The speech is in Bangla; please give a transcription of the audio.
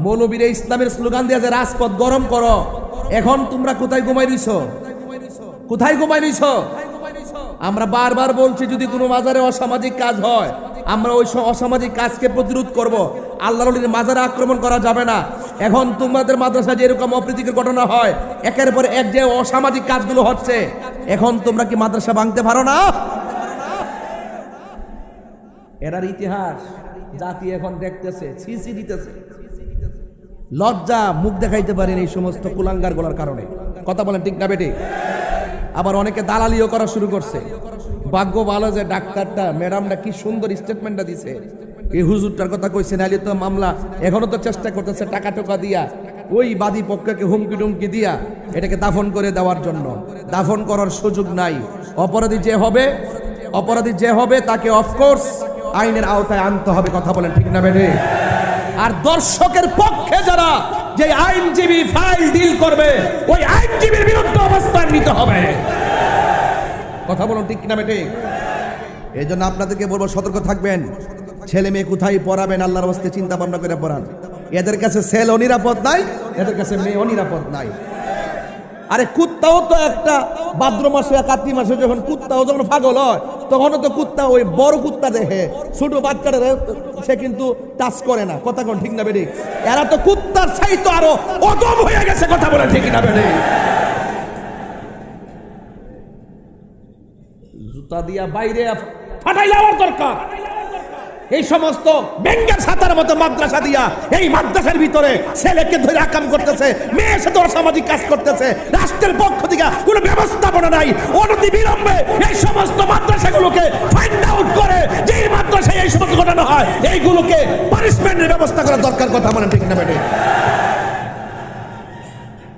মৌলবীরা ইসলামের স্লোগান দিয়ে যে রাজপথ গরম করো, এখন তোমরা কোথায় ঘুমাই রইছো? কোথায় ঘুমাই রইছো? আমরা বারবার বলছি, যদি কোনো মাজারে অসামাজিক কাজ হয়, আমরা ওই অসামাজিক কাজকে প্রতিরোধ করব। আল্লাহর ওলির মাজারে আক্রমণ করা যাবে না। এখন তোমাদের মাদ্রাসা যে এরকম অপ্রীতিকর ঘটনা হয়, একের পর এক যে অসামাজিক কাজগুলো হচ্ছে, এখন তোমরা কি মাদ্রাসা ভাঙতে পারো না? এরার ইতিহাস জাতি এখন দেখতেছে, ছিছি দিতেছে। লজ্জা মুখ দেখাইতে পারেন এই সমস্ত কুলাঙ্গার গোলার কারণে। কথা বলেন ঠিক না বেটি? আবার অনেকে দালালিও করা শুরু করছে। ভাগ্য ভালো যে ডাক্তারটা, ম্যাডামটা কি সুন্দর স্টেটমেন্টটা দিছে। এই হুজুরটার কথা কইছে, নাইলে তো মামলা এখনো তো চেষ্টা করতেছে টাকা টোকা দিয়া, ওই বাদী পক্ষকে হুমকি টুমকি দিয়া এটাকে দাফন করে দেওয়ার জন্য। দাফন করার সুযোগ নাই। অপরাধী যে হবে তাকে অফকোর্স আইনের আওতায় আনতে হবে। কথা বলেন ঠিক না বেটি? আর দর্শকের পক্ষে যারা, যে আইনজীবী ফাইল ডিল করবে, ওই আইনজীবীর বিরুদ্ধে অবস্থান নিতে হবে। কথা বলুন ঠিক না বেটি? এই জন্য আপনাদেরকে বলবো, সতর্ক থাকবেন। ছেলে মেয়ে কোথায় পড়াবেন, আল্লাহর রাস্তায় চিন্তা ভাবনা করে পড়ান। এদের কাছে ছেলেও নিরাপদ নাই, এদের কাছে মেয়েও নিরাপদ নাই। আরে কুত্তাও তো একটা ভাদ্র মাসে, কার্তিক মাসে যখন কুত্তাও যখন পাগল হয়, তখনও তো কুত্তা ওই বড় কুত্তা দেখে, ছোট বাচ্চাটা সে কিন্তু টাচ করে না। কথা কোন ঠিক না বেটি? এরা তো কুত্তার চাইতো আরো অদম হয়ে গেছে। কথা বলে ঠিক না বেটি? জুতা দিয়া বাইরে ফাটাই যাওয়ার দরকার। এই সমস্ত বেঙ্গার ছাতার মতো মাদ্রাসা দিয়া এই মাদ্রাসার ভিতরে ছেলেকে ধরে আকাম করতেছে, মেয়ের সাথে অসামাজিক কাজ করতেছে। রাষ্ট্রের পক্ষ থেকে কোনো ব্যবস্থাপনা নাই। অনতি বিলম্বে এই সমস্ত মাদ্রাসাগুলোকে ফাইন্ড আউট করে, যেই মাদ্রাসায় এই সমস্ত ঘটনা হয়, এইগুলোকে পানিশমেন্টের ব্যবস্থা করা দরকার। কথা বলেন ঠিক না বেটি?